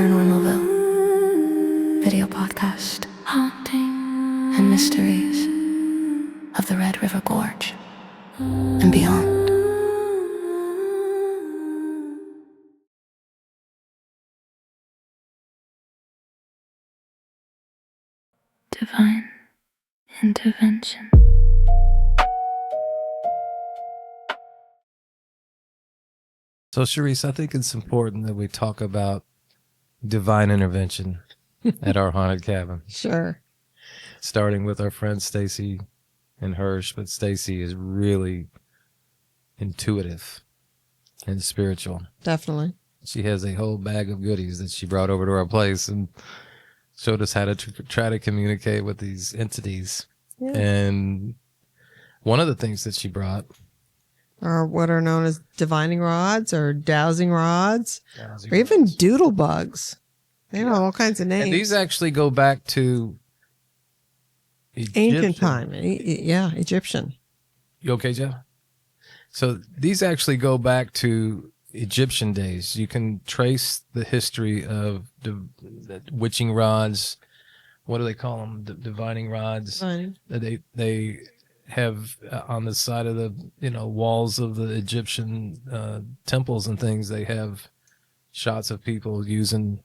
Paranormal Ville video podcast. Haunting and mysteries of the Red River Gorge and beyond. Divine intervention. So, Charisse, I think it's important that we talk about divine intervention at our haunted cabin. Sure. Starting with our friend Stacy and Hirsch, but Stacy is really intuitive and spiritual. Definitely. She has a whole bag of goodies that she brought over to our place and showed us how to try to communicate with these entities. Yeah. And one of the things that she brought, Or what are known as divining rods or dowsing rods, Dowsing or even rods. doodlebugs. They have all kinds of names. And these actually go back to Ancient Egyptian. time. Yeah, Egyptian. You okay, Jeff? So these actually go back to Egyptian days. You can trace the history of the witching rods. What do they call them? Divining rods. Divining. They have on the side of the walls of the Egyptian temples and things. They have shots of people using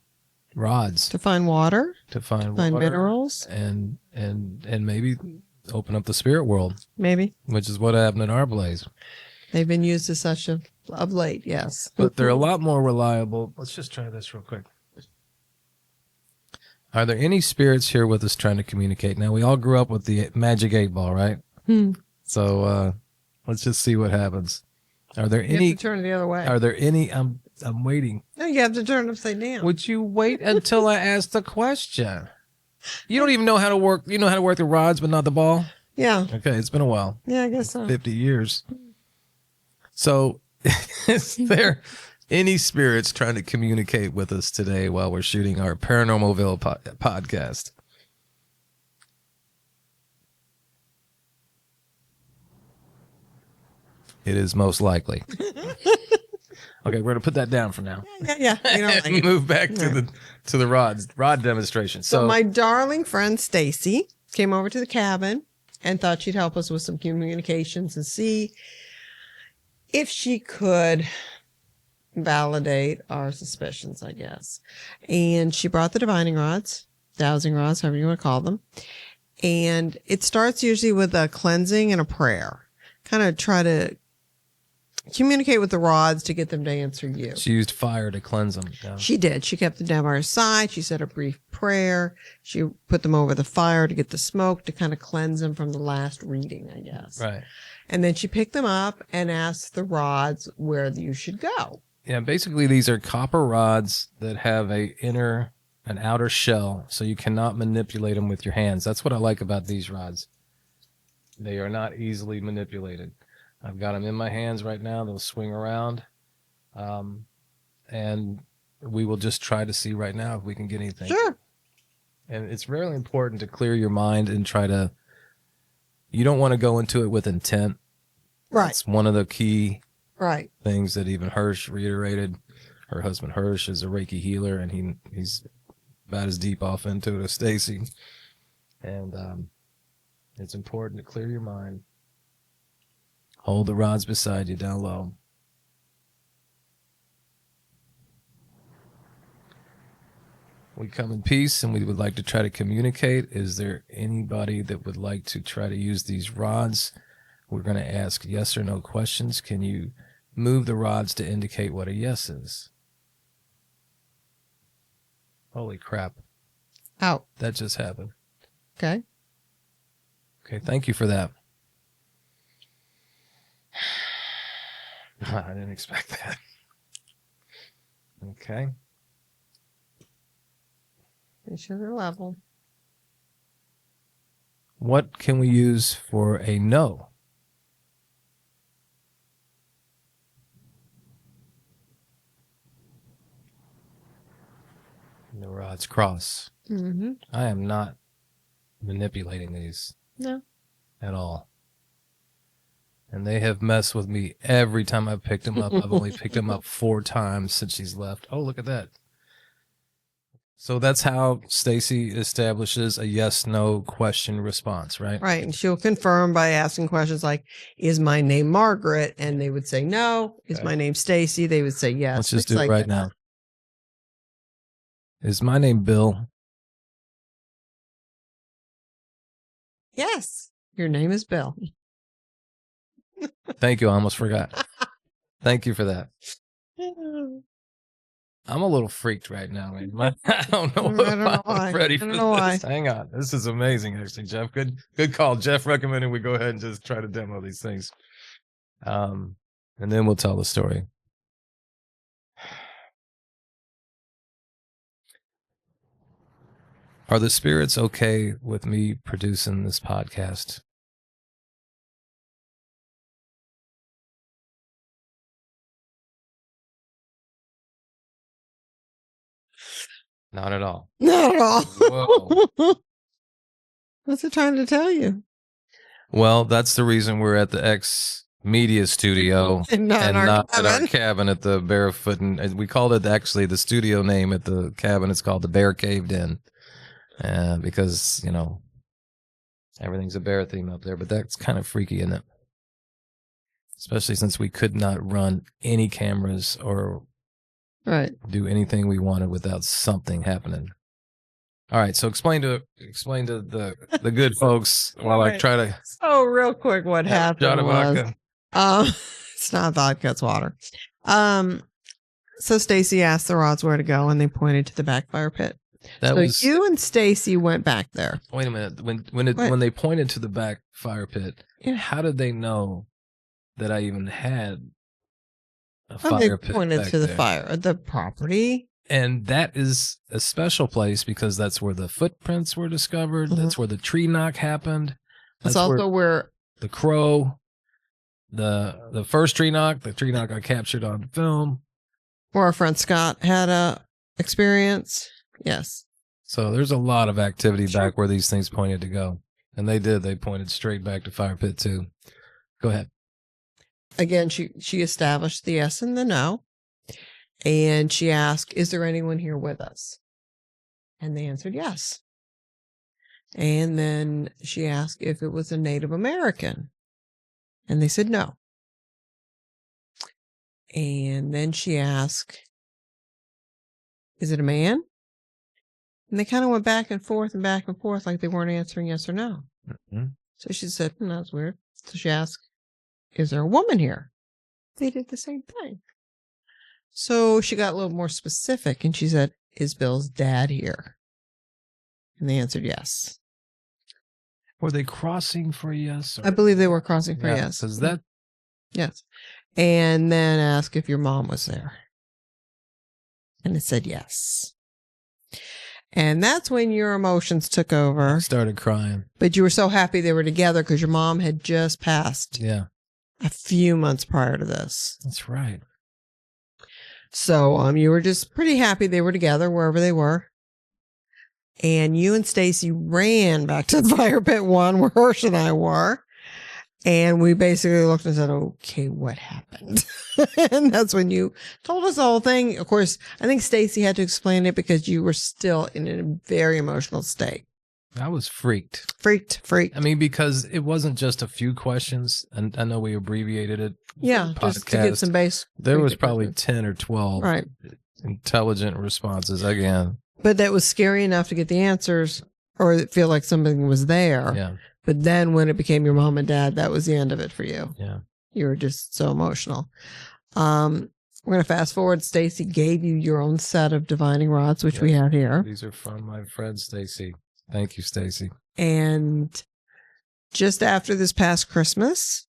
rods To find water, to find find water minerals, and maybe open up the spirit world, maybe. which is what happened in our place. They've been used as such of late, yes. But they're a lot more reliable. Let's just try this real quick. Are there any spirits here with us trying to communicate? Now, we all grew up with the magic 8-ball, right? So let's just see what happens. Are there You any? have to turn it the other way. Are there any? I'm waiting. No, you have to turn it upside down. Would you wait until I ask the question? You don't even know how to work. You know how to work the rods, but not the ball. Yeah. Okay, it's been a while. Yeah, I guess so. 50 years. So, is there any spirits trying to communicate with us today while we're shooting our Paranormal Ville podcast? It is most likely. Okay, we're going to put that down for now. Yeah. You don't like And it. move back to the rod demonstration. So my darling friend Stacy came over to the cabin and thought she'd help us with some communications and see if she could validate our suspicions, I guess. And she brought the divining rods, dowsing rods, however you want to call them. And it starts usually with a cleansing and a prayer. Kind of try to communicate with the rods to get them to answer you. She used fire to cleanse them. Yeah. She did. She kept them down by her side. She said a brief prayer. She put them over the fire to get the smoke to kind of cleanse them from the last reading, I guess. Right. And then she picked them up and asked the rods where you should go. Yeah, basically these are copper rods that have an outer shell, so you cannot manipulate them with your hands. That's what I like about these rods. They are not easily manipulated. I've got them in my hands right now. They'll swing around. And we will just try to see right now if we can get anything. Sure. And it's really important to clear your mind and you don't want to go into it with intent. Right. That's one of the key Right. things that even Hirsch reiterated. Her husband Hirsch is a Reiki healer, and he's about as deep off into it as Stacy. And it's important to clear your mind. Hold the rods beside you down low. We come in peace, and we would like to try to communicate. Is there anybody that would like to try to use these rods? We're going to ask yes or no questions. Can you move the rods to indicate what a yes is? Holy crap. Out. That just happened. Okay. Okay, thank you for that. I didn't expect that. Okay. Make sure they're level. What can we use for a no? The rods cross. Mm-hmm. I am not manipulating these No. at all. And they have messed with me every time I've picked them up. I've only picked them up 4 times since she's left. Oh, look at that. So that's how Stacy establishes a yes/no question response, right? Right. And she'll confirm by asking questions like, is my name Margaret? And they would say no. Is Okay. my name Stacy? They would say yes. Let's just Things do it like right that. now. Is my name Bill? Yes. Your name is Bill. Thank you. I almost forgot. Thank you for that. I'm a little freaked right now. Man. I don't know if I'm ready for this. Hang on. This is amazing, actually, Jeff. Good call. Jeff recommended we go ahead and just try to demo these things. And then we'll tell the story. Are the spirits okay with me producing this podcast? Not at all. Not at all. Whoa. What's it trying to tell you? Well, that's the reason we're at the X Media Studio And not at our cabin at the Barefoot. And we called it actually the studio name at the cabin. It's called the Bear Caved In, because everything's a bear theme up there. But that's kind of freaky, isn't it? Especially since we could not run any cameras or do anything we wanted without something happening. All right, so explain to the good folks while I try to. Oh, real quick, what happened was, it's not vodka, it's water. So Stacy asked the rods where to go, and they pointed to the back fire pit. You and Stacy went back there. Wait a minute. When they pointed to the back fire pit, how did they know that I even had a fire pit? They pointed to the property. And that is a special place because that's where the footprints were discovered. Mm-hmm. That's where the tree knock happened. That's also where the crow, the first tree knock, the tree knock I captured on film. Where our friend Scott had a experience. Yes. So there's a lot of activity back where these things pointed to go. And they did. They pointed straight back to fire pit too. Go ahead. Again, she established the yes and the no. And she asked, is there anyone here with us? And they answered yes. And then she asked if it was a Native American. And they said no. And then she asked, is it a man? And they kind of went back and forth like they weren't answering yes or no. Mm-hmm. So she said, that's weird. So she asked, is there a woman here? They did the same thing. So she got a little more specific and she said, is Bill's dad here? And they answered yes. Were they crossing for yes? I believe they were crossing for yes. Because that. Yes. And then asked if your mom was there. And it said yes. And that's when your emotions took over. I started crying. But you were so happy they were together because your mom had just passed. Yeah. A few months prior to this. That's right. So you were just pretty happy they were together wherever they were. And you and Stacy ran back to the fire pit one where Hirsch and I were. And we basically looked and said, okay, what happened? And that's when you told us the whole thing. Of course, I think Stacy had to explain it because you were still in a very emotional state. I was freaked. Freaked. I mean, because it wasn't just a few questions, and I know we abbreviated it. Yeah, just to get some base. There was probably 10 or 12 intelligent responses again. But that was scary enough to get the answers or feel like something was there. Yeah. But then when it became your mom and dad, that was the end of it for you. Yeah. You were just so emotional. We're going to fast forward. Stacy gave you your own set of divining rods, which we have here. These are from my friend Stacy. Thank you, Stacy. And just after this past Christmas,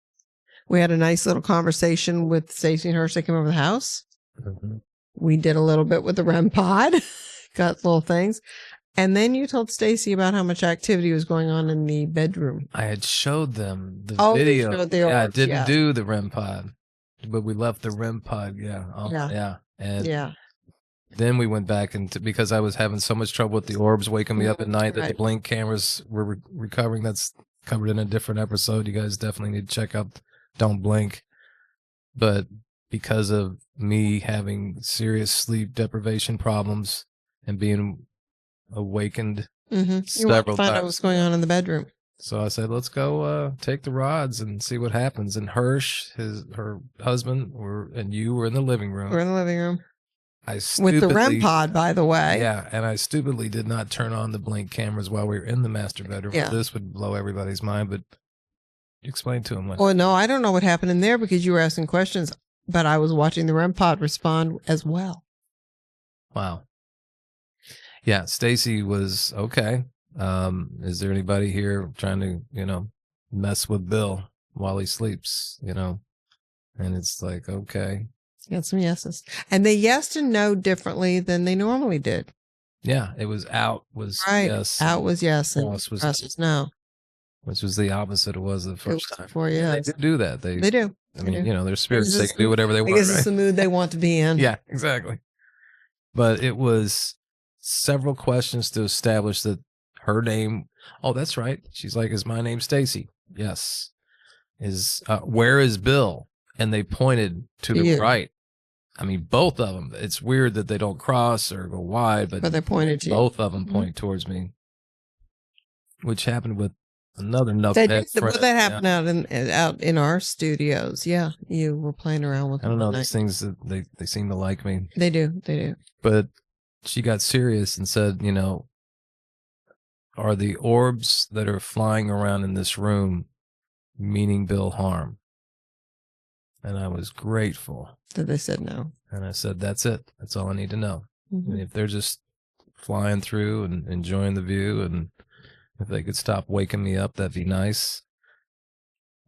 we had a nice little conversation with Stacy and Hirsch. They came over the house. Mm-hmm. We did a little bit with the REM pod, got little things. And then you told Stacy about how much activity was going on in the bedroom. I had showed them the video. I didn't do the REM pod, but we left the REM pod. And then we went back because I was having so much trouble with the orbs waking me up at night that the blink cameras were recovering. That's covered in a different episode. You guys definitely need to check out Don't Blink. But because of me having serious sleep deprivation problems and being awakened You want to several find out times. what's going on in the bedroom. So I said, let's go take the rods and see what happens. And her husband, and you were in the living room. We're in the living room. With the REM pod, by the way. Yeah, and I stupidly did not turn on the blink cameras while we were in the master bedroom. Yeah. This would blow everybody's mind, but explain to him what. Well, no, I don't know what happened in there because you were asking questions, but I was watching the REM pod respond as well. Wow. Yeah, Stacy was okay. Is there anybody here trying to, mess with Bill while he sleeps, And it's like, okay. Got some yeses. And they yesed and no differently than they normally did. Yeah, it was out was right. Yes. Out was yes and cross was no. Which was the opposite it was the first time. For yes. They do that. They do. I mean, they're spirits. They can do whatever they want. Because it's the mood they want to be in. Yeah, exactly. But it was several questions to establish that her name. Oh, that's right. She's like, "Is my name Stacy?" Yes. Where is Bill? And they pointed to the right. I mean, both of them. It's weird that they don't cross or go wide, but they pointed to both of them point towards me, which happened with another knucklehead friend. That happened out in our studios. Yeah, you were playing around with. I don't know these things that they seem to like me. They do. But she got serious and said, are the orbs that are flying around in this room meaning Bill harm? And I was grateful that they said no. And I said, that's it. That's all I need to know. Mm-hmm. And if they're just flying through and enjoying the view, and if they could stop waking me up, that'd be nice.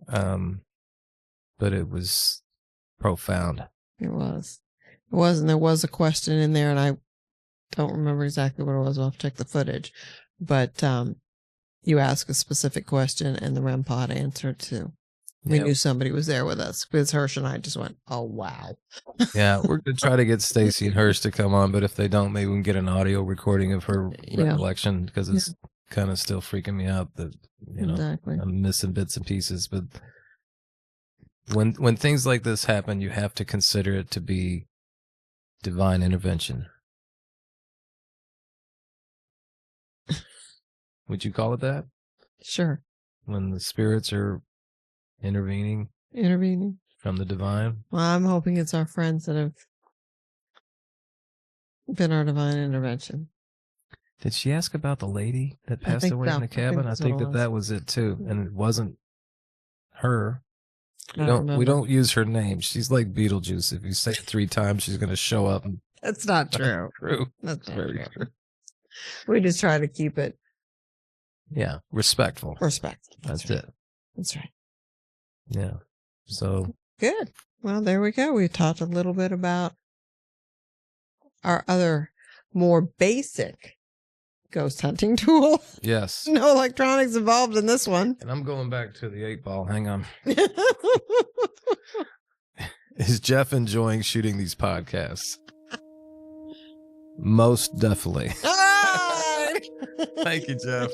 But it was profound. It was. And there was a question in there, and I don't remember exactly what it was. I'll have to check the footage. But you asked a specific question, and the REM pod answered too. We knew somebody was there with us because Hirsch and I just went, oh, wow. Yeah, we're going to try to get Stacy and Hirsch to come on, but if they don't, maybe we can get an audio recording of her recollection, because it's kind of still freaking me out that, exactly. I'm missing bits and pieces. But when things like this happen, you have to consider it to be divine intervention. Would you call it that? Sure. When the spirits are intervening from the divine. Well, I'm hoping it's our friends that have been our divine intervention. Did she ask about the lady that passed away in the cabin? I think that was it too, and it wasn't her. We don't use her name. She's like Beetlejuice. If you say it 3 times, she's going to show up. That's not true. True. That's not very true. We just try to keep it. Yeah, respectful. That's it. That's right. Yeah. So good. Well, there we go. We talked a little bit about our other more basic ghost hunting tool. Yes. No electronics involved in this one. And I'm going back to the 8-ball. Hang on. Is Jeff enjoying shooting these podcasts? Most definitely. Thank you, Jeff.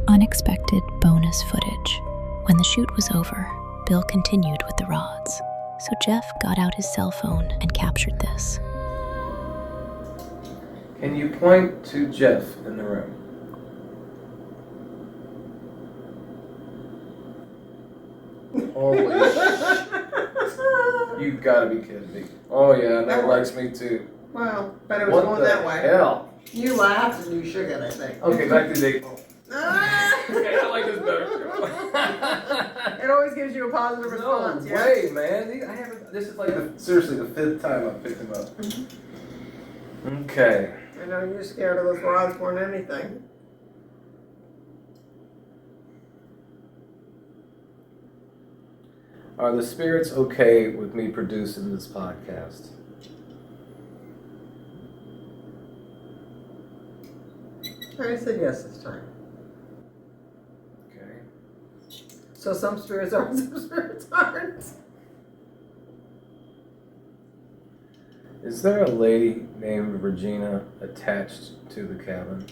Unexpected bonus footage. When the shoot was over, Bill continued with the rods, so Jeff got out his cell phone and captured this. Can you point to Jeff in the room? Holy shit. You've got to be kidding me. Oh yeah, that likes me too. Well, but it was going that way. Hell? You laughed and you shook it, I think. Okay, back to the 8-ball. Okay, I like this better. It always gives you a positive response. No way, man. This is like seriously the 5th time I picked him up. Mm-hmm. Okay. I know you're scared of those rods more than anything. Are the spirits okay with me producing this podcast? I said yes this time. Okay. So some spirits are, some spirits aren't. Is there a lady named Regina attached to the cabin?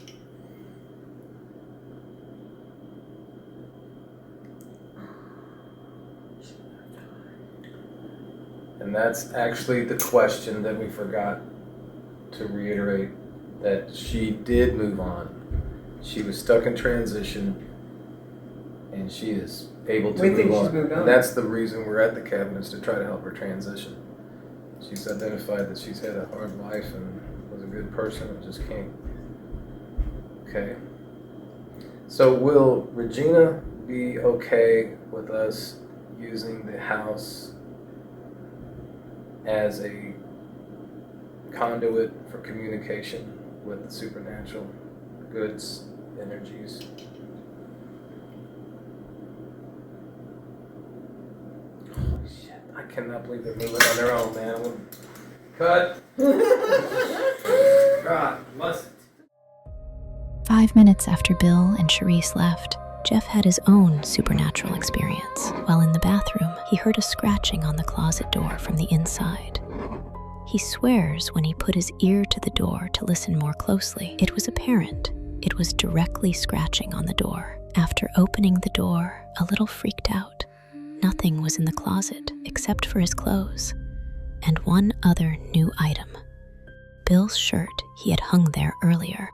And that's actually the question that we forgot to reiterate that she did move on. She was stuck in transition, and she is able to We move think on. she's moved on. And that's the reason we're at the cabin, is to try to help her transition. She's identified that she's had a hard life and was a good person and just can't. Okay. So will Regina be okay with us using the house as a conduit for communication with the supernatural goods, energies? Holy shit, I cannot believe they're moving on their own, man. Cut. God, bless it. 5 minutes after Bill and Charisse left, Jeff had his own supernatural experience. While in the bathroom, he heard a scratching on the closet door from the inside. He swears when he put his ear to the door to listen more closely, it was apparent. It was directly scratching on the door. After opening the door, a little freaked out, nothing was in the closet except for his clothes and one other new item. Bill's shirt he had hung there earlier